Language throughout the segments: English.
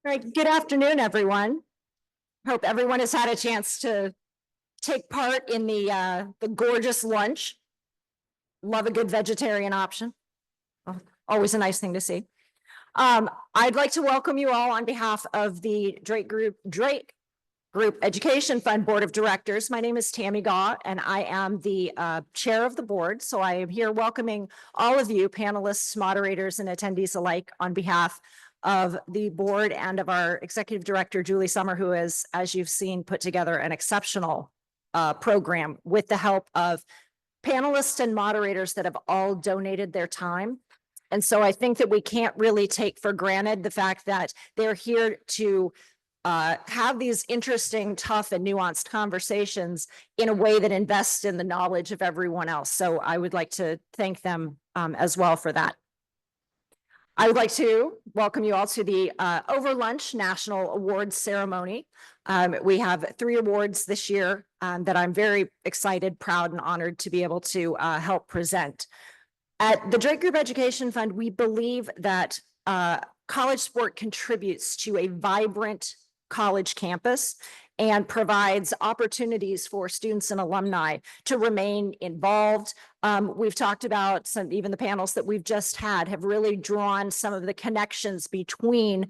All right, good afternoon, everyone. Hope everyone has had a chance to take part in the gorgeous lunch. Love a good vegetarian option. Oh, always a nice thing to see. I'd like to welcome you all on behalf of the Drake Group Education Fund Board of Directors. My name is Tammy Gaw, and I am the chair of the board. So I am here welcoming all of you, panelists, moderators, and attendees alike, on behalf of the board and of our executive director, Julie Summer, who has, as you've seen, put together an exceptional program with the help of panelists and moderators that have all donated their time. And so I think that we can't really take for granted the fact that they're here to have these interesting, tough, and nuanced conversations in a way that invests in the knowledge of everyone else. So I would like to thank them as well for that. I would like to welcome you all to the Over Lunch National Awards Ceremony. We have 3 awards this year that I'm very excited, proud, and honored to be able to help present. At the Drake Group Education Fund, we believe that college sport contributes to a vibrant college campus and provides opportunities for students and alumni to remain involved. We've talked about even the panels that we've just had have really drawn some of the connections between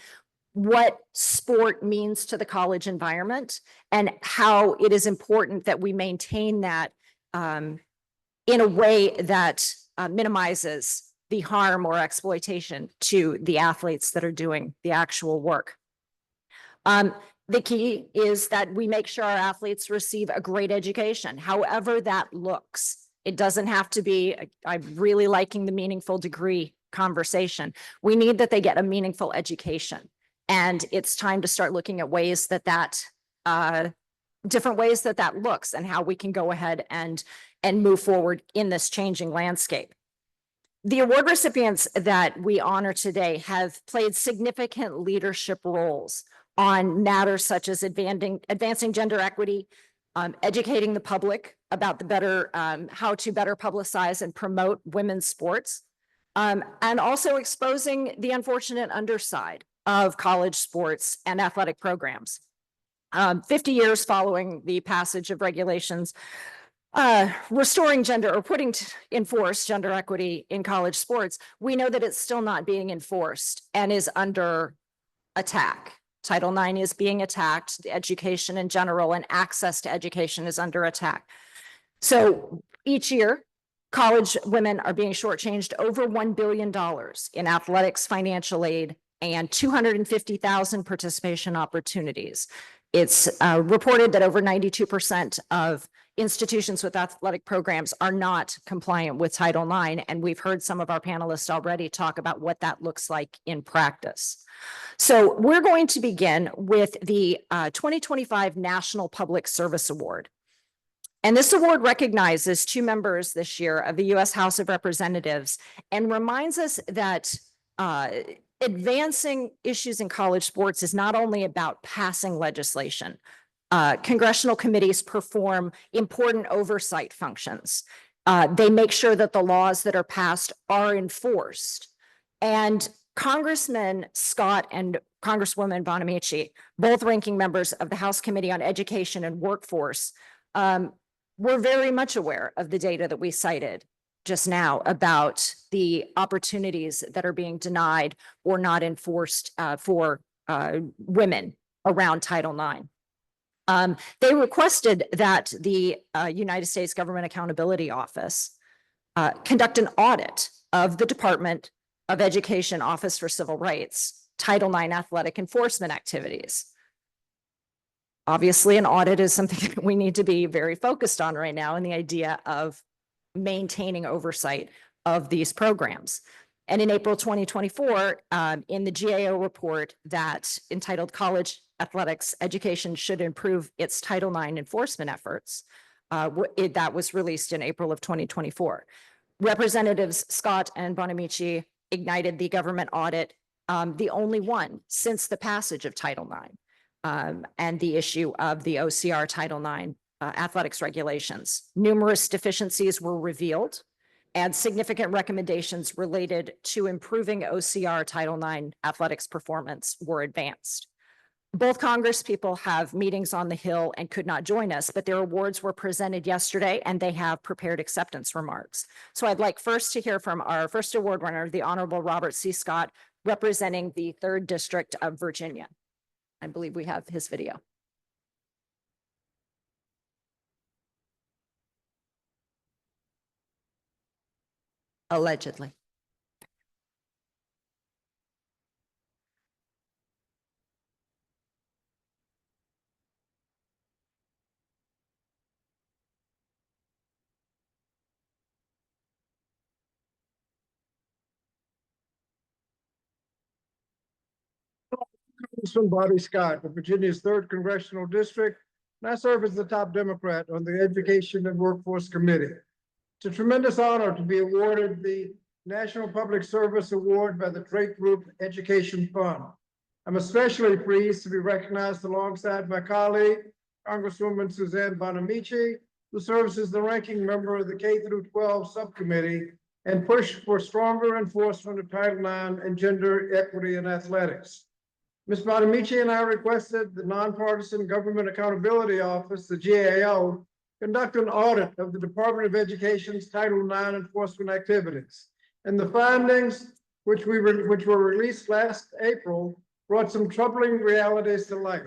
what sport means to the college environment and how it is important that we maintain that in a way that minimizes the harm or exploitation to the athletes that are doing the actual work. The key is that we make sure our athletes receive a great education, however that looks. It doesn't have to be, I'm really liking the meaningful degree conversation. We need that they get a meaningful education. And it's time to start looking at ways that different ways that looks and how we can go ahead and move forward in this changing landscape. The award recipients that we honor today have played significant leadership roles on matters such as advancing gender equity, educating the public about how to better publicize and promote women's sports, and also exposing the unfortunate underside of college sports and athletic programs. 50 years following the passage of regulations restoring gender or putting in force gender equity in college sports, we know that it's still not being enforced and is under attack. Title IX is being attacked, education in general and access to education is under attack. So each year, college women are being shortchanged over $1 billion in athletics, financial aid, and 250,000 participation opportunities. It's reported that over 92% of institutions with athletic programs are not compliant with Title IX, and we've heard some of our panelists already talk about what that looks like in practice. So we're going to begin with the 2025 National Public Service Award. And this award recognizes 2 members this year of the U.S. House of Representatives and reminds us that advancing issues in college sports is not only about passing legislation. Congressional committees perform important oversight functions. They make sure that the laws that are passed are enforced. And Congressman Scott and Congresswoman Bonamici, both ranking members of the House Committee on Education and Workforce, were very much aware of the data that we cited just now about the opportunities that are being denied or not enforced for women around Title IX. They requested that the United States Government Accountability Office conduct an audit of the Department of Education Office for Civil Rights, Title IX athletic enforcement activities. Obviously, an audit is something that we need to be very focused on right now, and the idea of maintaining oversight of these programs. And in April 2024, in the GAO report that entitled College Athletics Education Should Improve Its Title IX Enforcement Efforts, that was released in April of 2024. Representatives Scott and Bonamici ignited the government audit, the only one since the passage of Title IX, and the issue of the OCR Title IX athletics regulations. Numerous deficiencies were revealed, and significant recommendations related to improving OCR Title IX athletics performance were advanced. Both Congress people have meetings on the Hill and could not join us, but their awards were presented yesterday and they have prepared acceptance remarks. So I'd like first to hear from our first award winner, the Honorable Robert C. Scott, representing the 3rd District of Virginia. I believe we have his video. Allegedly. Congressman Bobby Scott of Virginia's 3rd Congressional District, and I serve as the top Democrat on the Education and Workforce Committee. It's a tremendous honor to be awarded the National Public Service Award by the Drake Group Education Fund. I'm especially pleased to be recognized alongside my colleague, Congresswoman Suzanne Bonamici, who serves as the ranking member of the K-12 subcommittee and pushed for stronger enforcement of Title IX and gender equity in athletics. Ms. Bonamici and I requested the Nonpartisan Government Accountability Office, the GAO, conduct an audit of the Department of Education's Title IX enforcement activities. And the findings, which were released last April, brought some troubling realities to light.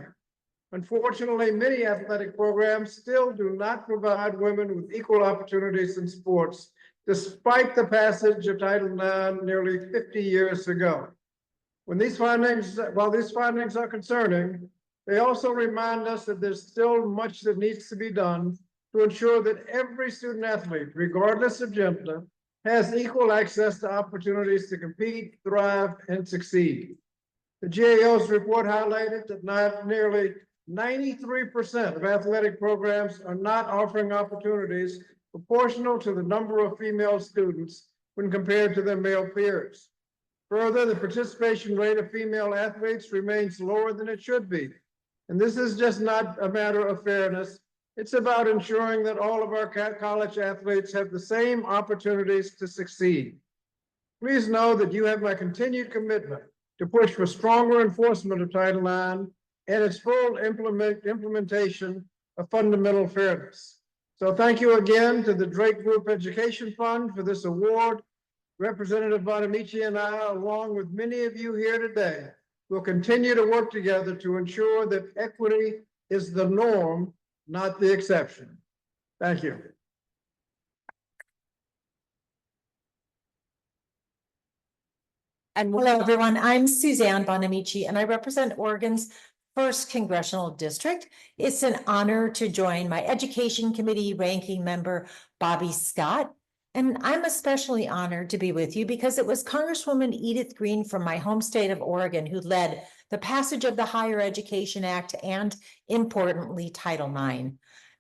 Unfortunately, many athletic programs still do not provide women with equal opportunities in sports, despite the passage of Title IX nearly 50 years ago. While these findings are concerning, they also remind us that there's still much that needs to be done to ensure that every student athlete, regardless of gender, has equal access to opportunities to compete, thrive, and succeed. The GAO's report highlighted that nearly 93% of athletic programs are not offering opportunities proportional to the number of female students when compared to their male peers. Further, the participation rate of female athletes remains lower than it should be. And this is just not a matter of fairness. It's about ensuring that all of our college athletes have the same opportunities to succeed. Please know that you have my continued commitment to push for stronger enforcement of Title IX and its full implementation of fundamental fairness. So thank you again to the Drake Group Education Fund for this award. Representative Bonamici and I, along with many of you here today, will continue to work together to ensure that equity is the norm, not the exception. Thank you. And hello, everyone. I'm Suzanne Bonamici, and I represent Oregon's 1st Congressional District. It's an honor to join my Education Committee ranking member, Bobby Scott. And I'm especially honored to be with you because it was Congresswoman Edith Green from my home state of Oregon who led the passage of the Higher Education Act and, importantly, Title IX.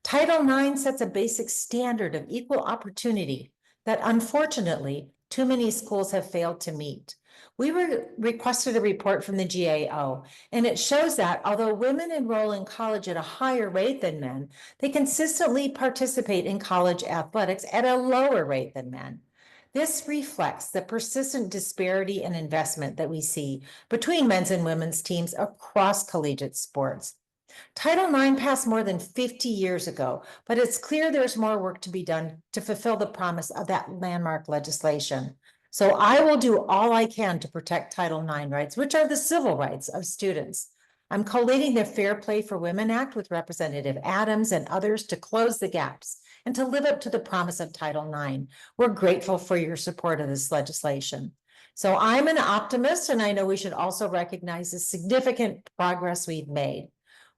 Title IX sets a basic standard of equal opportunity that, unfortunately, too many schools have failed to meet. We requested a report from the GAO, and it shows that although women enroll in college at a higher rate than men, they consistently participate in college athletics at a lower rate than men. This reflects the persistent disparity in investment that we see between men's and women's teams across collegiate sports. Title IX passed more than 50 years ago, but it's clear there's more work to be done to fulfill the promise of that landmark legislation. So I will do all I can to protect Title IX rights, which are the civil rights of students. I'm collating the Fair Play for Women Act with Representative Adams and others to close the gaps and to live up to the promise of Title IX. We're grateful for your support of this legislation. So I'm an optimist, and I know we should also recognize the significant progress we've made.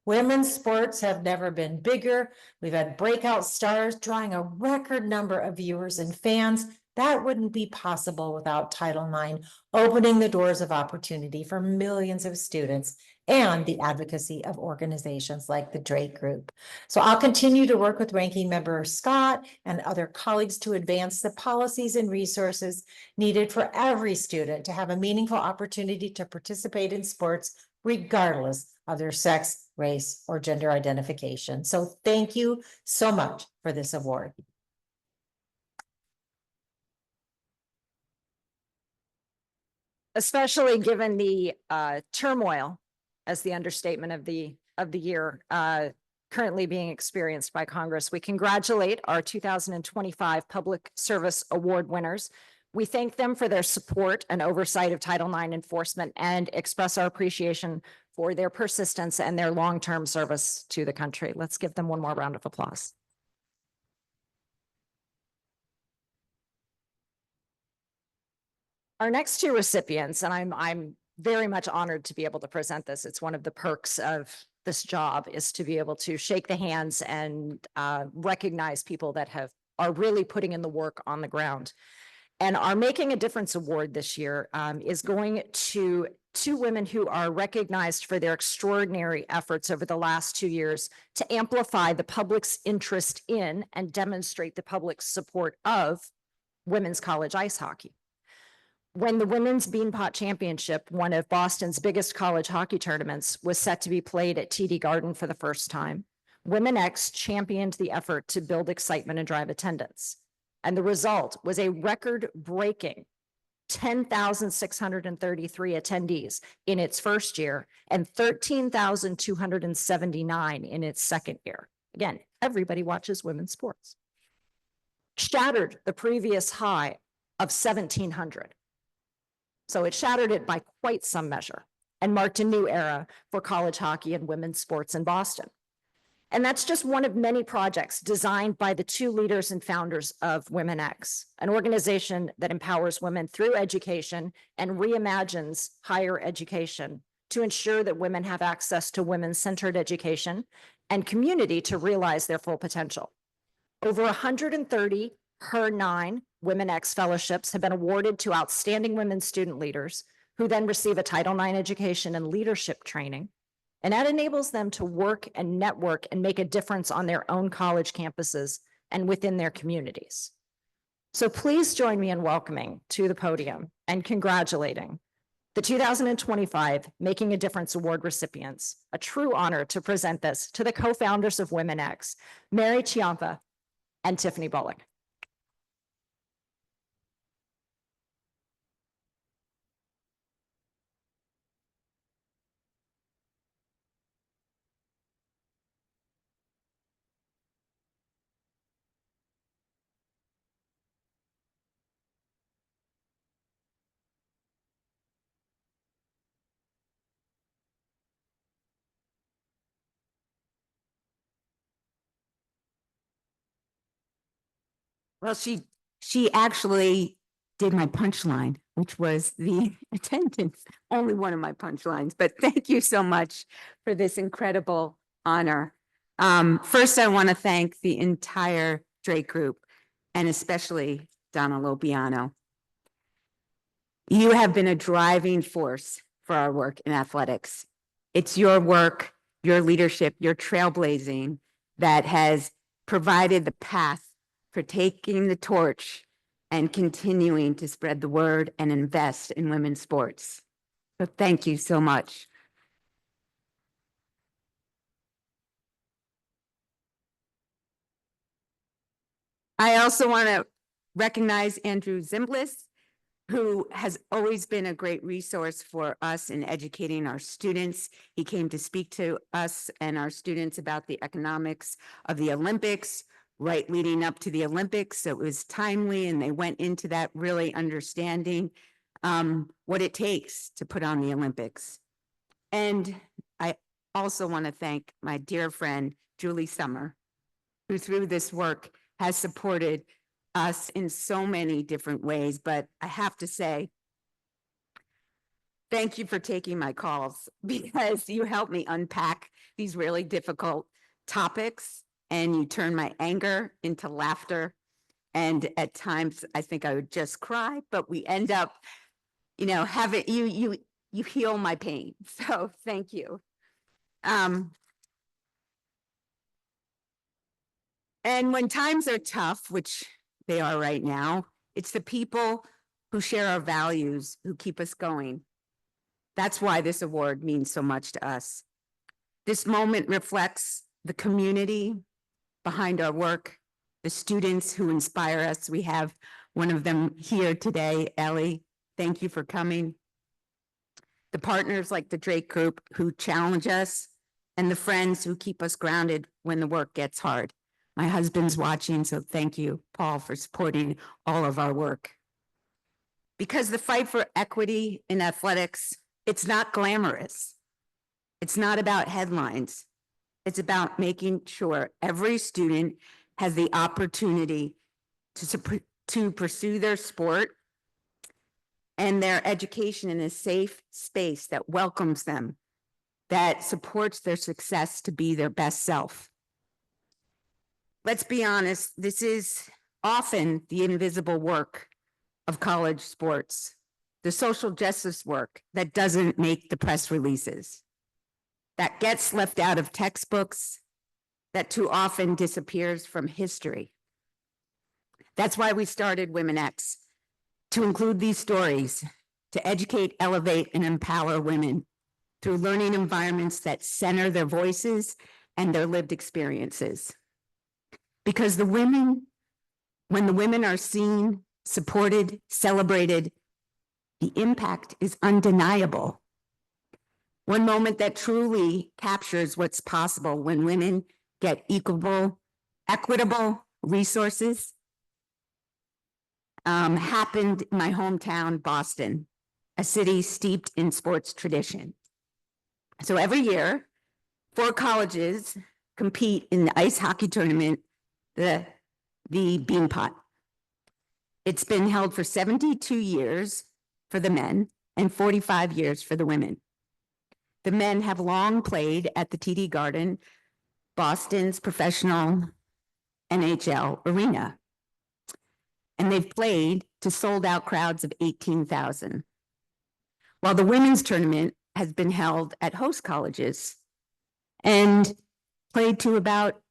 Women's sports have never been bigger. We've had breakout stars drawing a record number of viewers and fans. That wouldn't be possible without Title IX opening the doors of opportunity for millions of students and the advocacy of organizations like the Drake Group. So I'll continue to work with Ranking Member Scott and other colleagues to advance the policies and resources needed for every student to have a meaningful opportunity to participate in sports, regardless of their sex, race, or gender identification. So thank you so much for this award. especially given the turmoil, as the understatement of the year, currently being experienced by Congress. We congratulate our 2025 Public Service Award winners. We thank them for their support and oversight of Title IX enforcement and express our appreciation for their persistence and their long-term service to the country. Let's give them one more round of applause. Our next two recipients, and I'm very much honored to be able to present this. It's one of the perks of this job, is to be able to shake the hands and recognize people that are really putting in the work on the ground. And our Making a Difference Award this year is going to two women who are recognized for their extraordinary efforts over the last 2 years to amplify the public's interest in and demonstrate the public's support of women's college ice hockey. When the Women's Beanpot Championship, one of Boston's biggest college hockey tournaments, was set to be played at TD Garden for the first time, Women X championed the effort to build excitement and drive attendance. And the result was a record-breaking 10,633 attendees in its first year and 13,279 in its second year. Again, everybody watches women's sports. Shattered the previous high of 1,700. So it shattered it by quite some measure and marked a new era for college hockey and women's sports in Boston. And that's just one of many projects designed by the two leaders and founders of Women X, an organization that empowers women through education and reimagines higher education to ensure that women have access to women-centered education and community to realize their full potential. Over 130 HER9 Women X fellowships have been awarded to outstanding women student leaders who then receive a Title IX education and leadership training. And that enables them to work and network and make a difference on their own college campuses and within their communities. So please join me in welcoming to the podium and congratulating the 2025 Making a Difference Award recipients. A true honor to present this to the co-founders of Women X, Mary Chiampa and Tiffany Bullock. Well, she actually did my punchline, which was the attendance, only one of my punchlines, but thank you so much for this incredible honor. First, I want to thank the entire Drake Group and especially Donna Lopiano. You have been a driving force for our work in athletics. It's your work, your leadership, your trailblazing that has provided the path for taking the torch and continuing to spread the word and invest in women's sports. So thank you so much. I also want to recognize Andrew Zimblis, who has always been a great resource for us in educating our students. He came to speak to us and our students about the economics of the Olympics, right leading up to the Olympics. So it was timely, and they went into that really understanding what it takes to put on the Olympics. And I also want to thank my dear friend, Julie Summer, who through this work has supported us in so many different ways. But I have to say, thank you for taking my calls, because you helped me unpack these really difficult topics, and you turn my anger into laughter. And at times I think I would just cry, but we end up, you know, having you heal my pain. So thank you. And when times are tough, which they are right now, it's the people who share our values who keep us going. That's why this award means so much to us. This moment reflects the community behind our work, the students who inspire us. We have one of them here today, Ellie. Thank you for coming. the partners like the Drake Group who challenge us, and the friends who keep us grounded when the work gets hard. My husband's watching, so thank you, Paul, for supporting all of our work. Because the fight for equity in athletics, it's not glamorous. It's not about headlines. It's about making sure every student has the opportunity to pursue their sport and their education in a safe space that welcomes them, that supports their success to be their best self. Let's be honest, this is often the invisible work of college sports, the social justice work that doesn't make the press releases, that gets left out of textbooks, that too often disappears from history. That's why we started Women X, to include these stories, to educate, elevate, and empower women through learning environments that center their voices and their lived experiences. Because when the women are seen, supported, celebrated, the impact is undeniable. One moment that truly captures what's possible when women get equitable resources happened in my hometown, Boston, a city steeped in sports tradition. So every year, 4 colleges compete in the ice hockey tournament, the Beanpot. It's been held for 72 years for the men and 45 years for the women. The men have long played at the TD Garden, Boston's professional NHL arena. And they've played to sold-out crowds of 18,000. While the women's tournament has been held at host colleges and played to about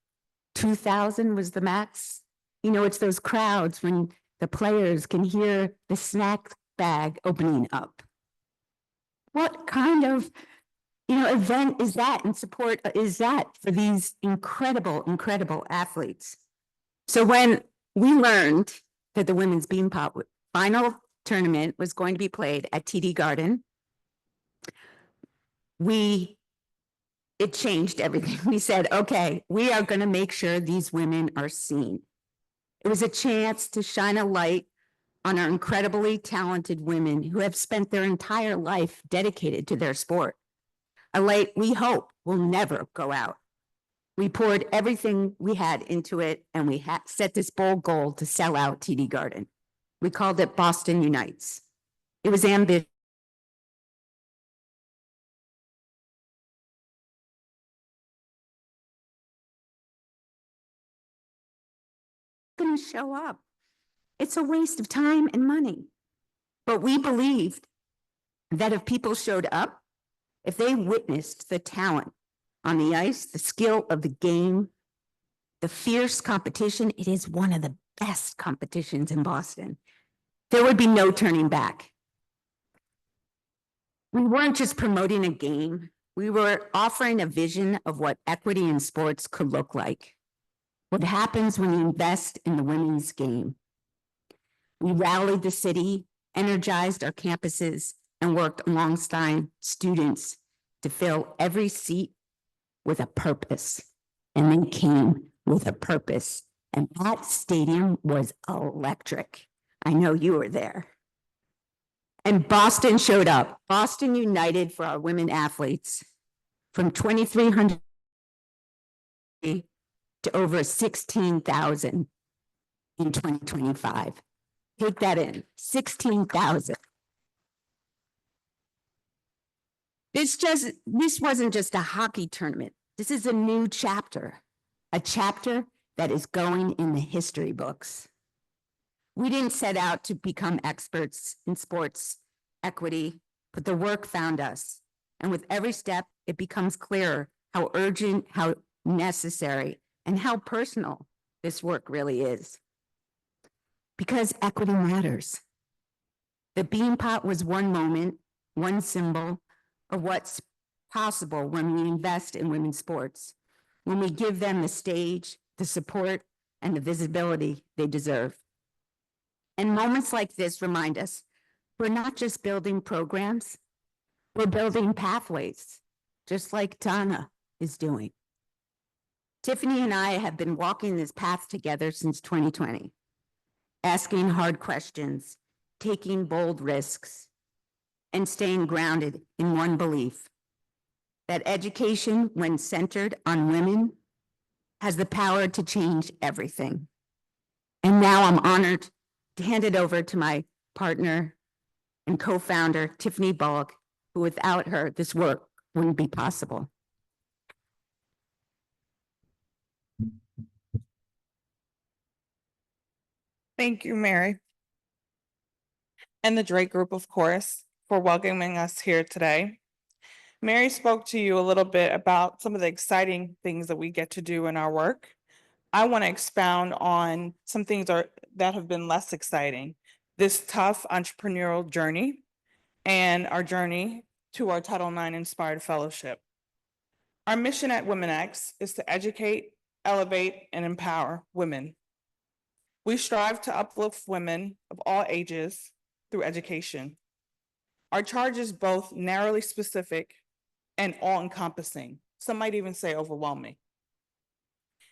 2,000 was the max. You know, it's those crowds when the players can hear the snack bag opening up. What kind of, event is that and support is that for these incredible, incredible athletes? So when we learned that the women's Beanpot final tournament was going to be played at TD Garden, it changed everything. We said, okay, we are going to make sure these women are seen. It was a chance to shine a light on our incredibly talented women who have spent their entire life dedicated to their sport. A light we hope will never go out. We poured everything we had into it, and we set this bold goal to sell out TD Garden. We called it Boston Unites. It was ambitious. Going to show up. It's a waste of time and money. But we believed that if people showed up, if they witnessed the talent on the ice, the skill of the game, the fierce competition, it is one of the best competitions in Boston, there would be no turning back. We weren't just promoting a game, we were offering a vision of what equity in sports could look like. What happens when you invest in the women's game? We rallied the city, energized our campuses, and worked alongside students to fill every seat with a purpose. And they came with a purpose. And that stadium was electric. I know you were there. And Boston showed up. Boston united for our women athletes from 2,300 to over 16,000 in 2025. Take that in, 16,000. This wasn't just a hockey tournament. This is a new chapter, a chapter that is going in the history books. We didn't set out to become experts in sports equity, but the work found us. And with every step, it becomes clearer how urgent, how necessary, and how personal this work really is. Because equity matters. The Beanpot was one moment, one symbol of what's possible when we invest in women's sports, when we give them the stage, the support, and the visibility they deserve. And moments like this remind us we're not just building programs, We're building pathways, just like Donna is doing. Tiffany and I have been walking this path together since 2020, asking hard questions, taking bold risks, and staying grounded in one belief: that education, when centered on women, has the power to change everything. And now I'm honored to hand it over to my partner and co-founder, Tiffany Bullock, who without her, this work wouldn't be possible. Thank you, Mary. And the Drake Group, of course, for welcoming us here today. Mary spoke to you a little bit about some of the exciting things that we get to do in our work. I want to expound on some things that have been less exciting, this tough entrepreneurial journey and our journey to our Title IX Inspired Fellowship. Our mission at WomenX is to educate, elevate, and empower women. We strive to uplift women of all ages through education. Our charge is both narrowly specific and all-encompassing. Some might even say overwhelming.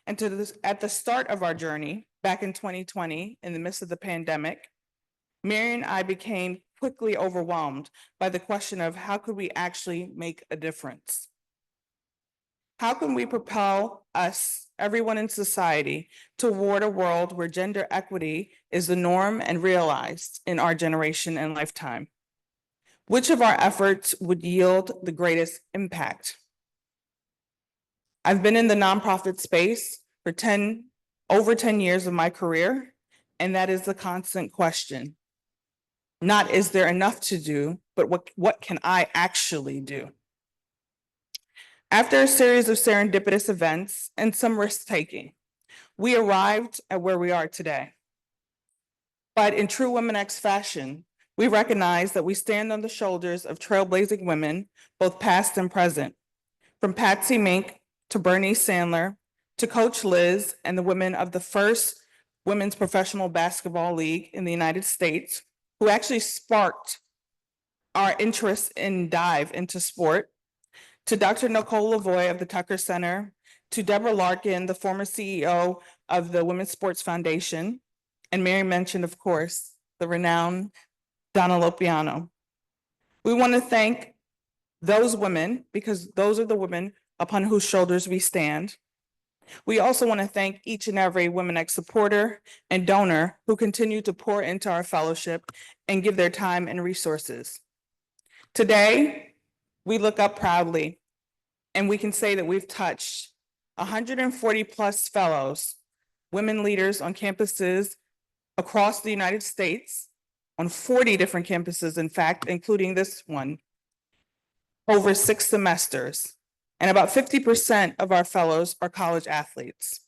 And at the start of our journey, back in 2020, in the midst of the pandemic, Mary and I became quickly overwhelmed by the question of how could we actually make a difference? How can we propel everyone in society, toward a world where gender equity is the norm and realized in our generation and lifetime? Which of our efforts would yield the greatest impact? I've been in the nonprofit space for over 10 years of my career, and that is the constant question. Not is there enough to do, but what can I actually do? After a series of serendipitous events and some risk-taking, we arrived at where we are today. But in true WomenX fashion, we recognize that we stand on the shoulders of trailblazing women, both past and present, from Patsy Mink to Bernice Sandler to Coach Liz and the women of the first women's professional basketball league in the United States, who actually sparked our interest in dive into sport, to Dr. Nicole Lavoie of the Tucker Center, to Deborah Larkin, the former CEO of the Women's Sports Foundation, and Mary mentioned, of course, the renowned Donna Lopiano. We want to thank those women because those are the women upon whose shoulders we stand. We also want to thank each and every WomenX supporter and donor who continue to pour into our fellowship and give their time and resources. Today, we look up proudly and we can say that we've touched 140 plus fellows, women leaders on campuses across the United States, on 40 different campuses, in fact, including this one, over 6 semesters. And about 50% of our fellows are college athletes.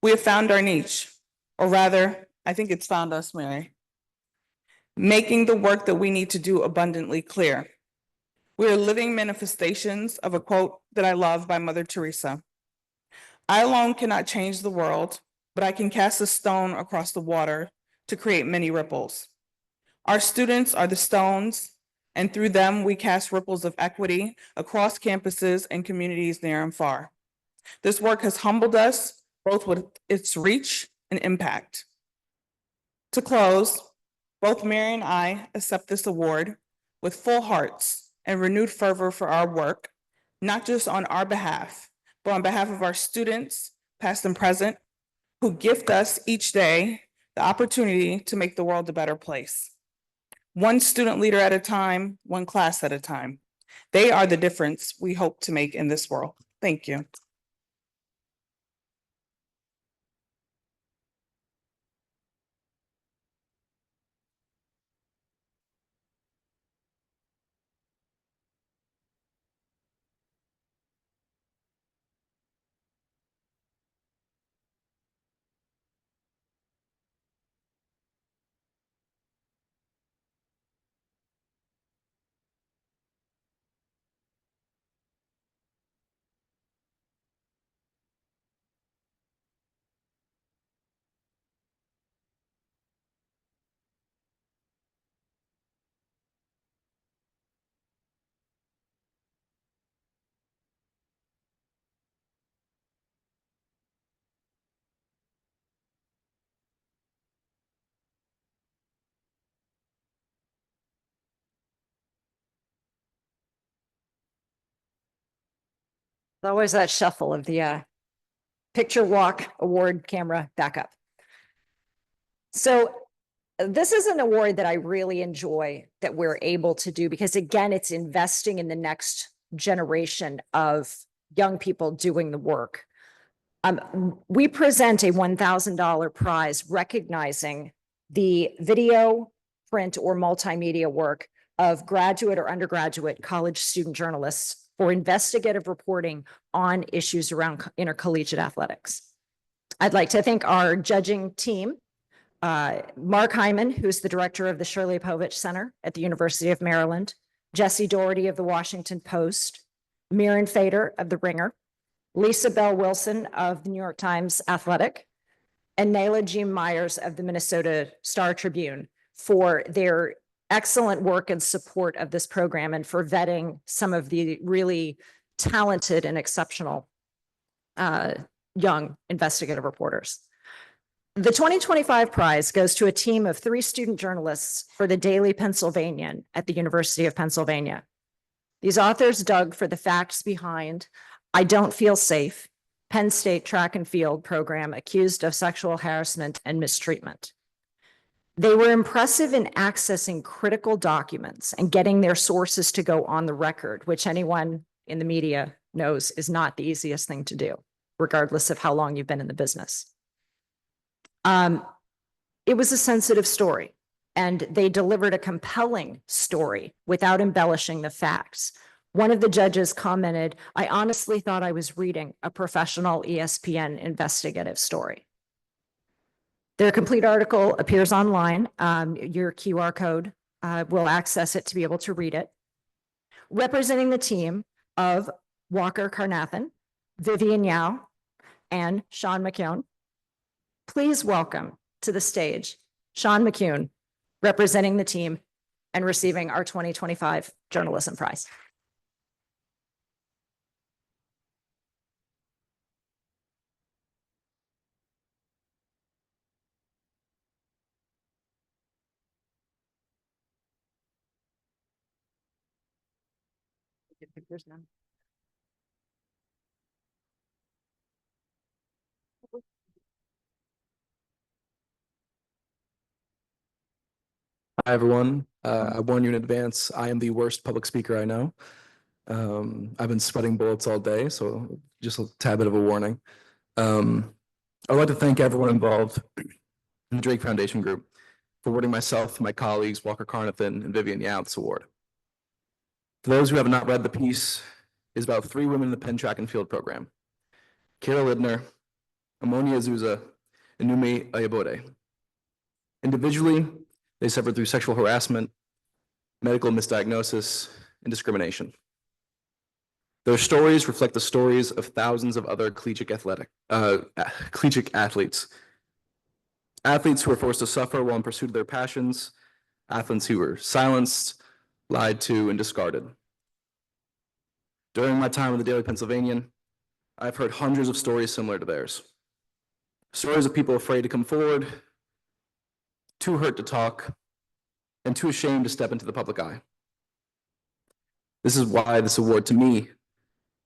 We have found our niche, or rather, I think it's found us, Mary, making the work that we need to do abundantly clear. We are living manifestations of a quote that I love by Mother Teresa. I alone cannot change the world, but I can cast a stone across the water to create many ripples. Our students are the stones, and through them, we cast ripples of equity across campuses and communities near and far. This work has humbled us, both with its reach and impact. To close, both Mary and I accept this award with full hearts and renewed fervor for our work, not just on our behalf, but on behalf of our students, past and present, who gift us each day the opportunity to make the world a better place. One student leader at a time, one class at a time. They are the difference we hope to make in this world. Thank you. Always that shuffle of the picture walk award camera backup. So this is an award that I really enjoy that we're able to do because again, it's investing in the next generation of young people doing the work. We present a $1,000 prize recognizing the video, print, or multimedia work of graduate or undergraduate college student journalists for investigative reporting on issues around intercollegiate athletics. I'd like to thank our judging team, Mark Hyman, who's the director of the Shirley Povich Center at the University of Maryland, Jesse Doherty of the Washington Post, Mirren Fader of the Ringer, Lisa Bell Wilson of the New York Times Athletic, and Nayla Jean Myers of the Minnesota Star Tribune for their excellent work and support of this program and for vetting some of the really talented and exceptional young investigative reporters. The 2025 prize goes to a team of 3 student journalists for the Daily Pennsylvanian at the University of Pennsylvania. These authors dug for the facts behind I Don't Feel Safe, Penn State track and field program accused of sexual harassment and mistreatment. They were impressive in accessing critical documents and getting their sources to go on the record, which anyone in the media knows is not the easiest thing to do, regardless of how long you've been in the business. It was a sensitive story, and they delivered a compelling story without embellishing the facts. One of the judges commented, "I honestly thought I was reading a professional ESPN investigative story." Their complete article appears online. Your QR code will access it to be able to read it. Representing the team of Walker Carnathan, Vivian Yao, and Sean McKeown, please welcome to the stage Sean McKeown, representing the team and receiving our 2025 Journalism Prize. Get pictures now. Hi, everyone. I warn you in advance, I am the worst public speaker I know. I've been sweating bullets all day, so just a tad bit of a warning. I'd like to thank everyone involved in the Drake Foundation Group for awarding myself, my colleagues, Walker Carnathan and Vivian Yao this award. For those who have not read the piece, it's about 3 women in the Penn track and field program: Kira Lidner, Ammonia Azusa, and Numi Ayabode. Individually, they suffered through sexual harassment, medical misdiagnosis, and discrimination. Their stories reflect the stories of thousands of other collegiate athletes. Athletes who were forced to suffer while in pursuit of their passions, athletes who were silenced, lied to, and discarded. During my time with the Daily Pennsylvanian, I've heard hundreds of stories similar to theirs. Stories of people afraid to come forward, too hurt to talk, and too ashamed to step into the public eye. This is why this award to me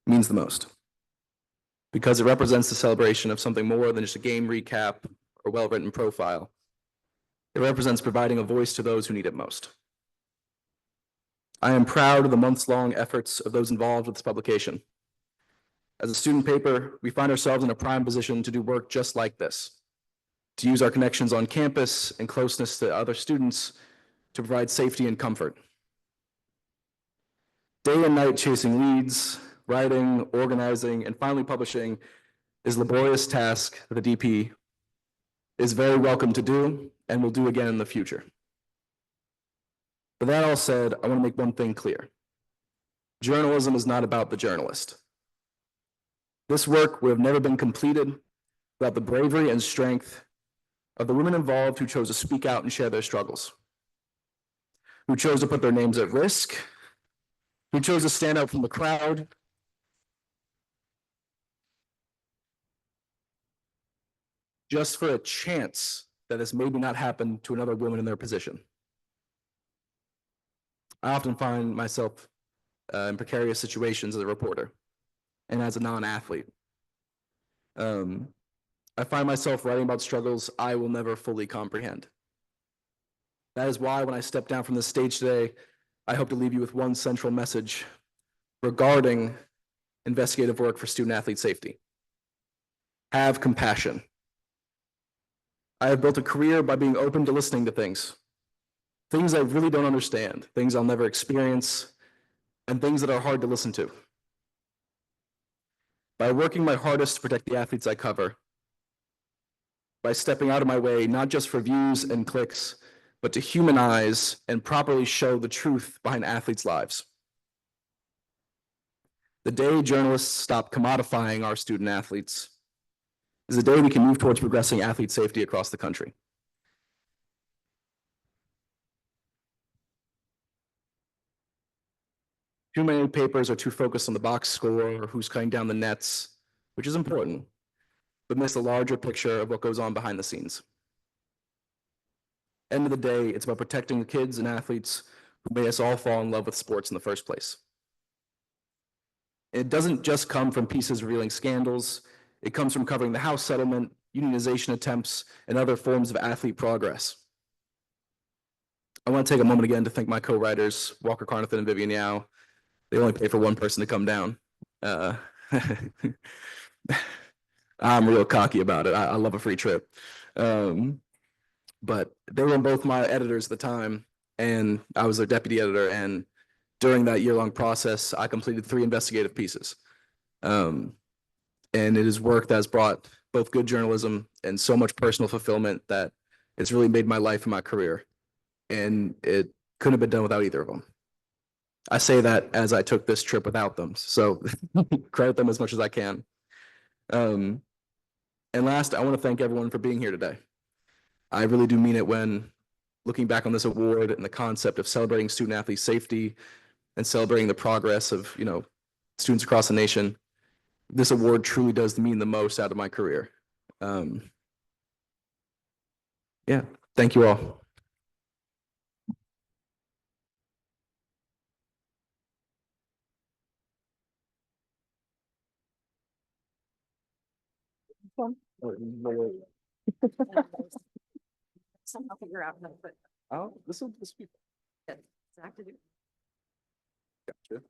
means the most, because it represents the celebration of something more than just a game recap or well-written profile. It represents providing a voice to those who need it most. I am proud of the months-long efforts of those involved with this publication. As a student paper, we find ourselves in a prime position to do work just like this, to use our connections on campus and closeness to other students to provide safety and comfort. Day and night chasing leads, writing, organizing, and finally publishing is a laborious task that the DP is very welcome to do and will do again in the future. But that all said, I want to make one thing clear. Journalism is not about the journalist. This work would have never been completed without the bravery and strength of the women involved who chose to speak out and share their struggles, who chose to put their names at risk, who chose to stand out from the crowd, just for a chance that this maybe not happen to another woman in their position. I often find myself in precarious situations as a reporter, and as a non-athlete. I find myself writing about struggles I will never fully comprehend. That is why when I step down from this stage today, I hope to leave you with one central message regarding investigative work for student athlete safety. Have compassion. I have built a career by being open to listening to things I really don't understand, things I'll never experience, and things that are hard to listen to. By working my hardest to protect the athletes I cover, by stepping out of my way, not just for views and clicks, but to humanize and properly show the truth behind athletes' lives. The day journalists stop commodifying our student athletes is the day we can move towards progressing athlete safety across the country. Too many papers are too focused on the box score or who's cutting down the nets, which is important, but miss the larger picture of what goes on behind the scenes. End of the day, it's about protecting the kids and athletes who made us all fall in love with sports in the first place. It doesn't just come from pieces revealing scandals. It comes from covering the House settlement, unionization attempts, and other forms of athlete progress. I want to take a moment again to thank my co-writers, Walker Carnathan and Vivian Yao. They only pay for one person to come down. I'm real cocky about it. I love a free trip. But they were both my editors at the time, and I was their deputy editor. And during that year-long process, I completed 3 investigative pieces. And it is work that has brought both good journalism and so much personal fulfillment that it's really made my life and my career. And it couldn't have been done without either of them. I say that as I took this trip without them, so credit them as much as I can. And last, I want to thank everyone for being here today. I really do mean it when looking back on this award and the concept of celebrating student athlete safety and celebrating the progress of, students across the nation. This award truly does mean the most out of my career. Yeah, thank you all. Somehow figure out how to put Oh, this will be. exactly. Gotcha.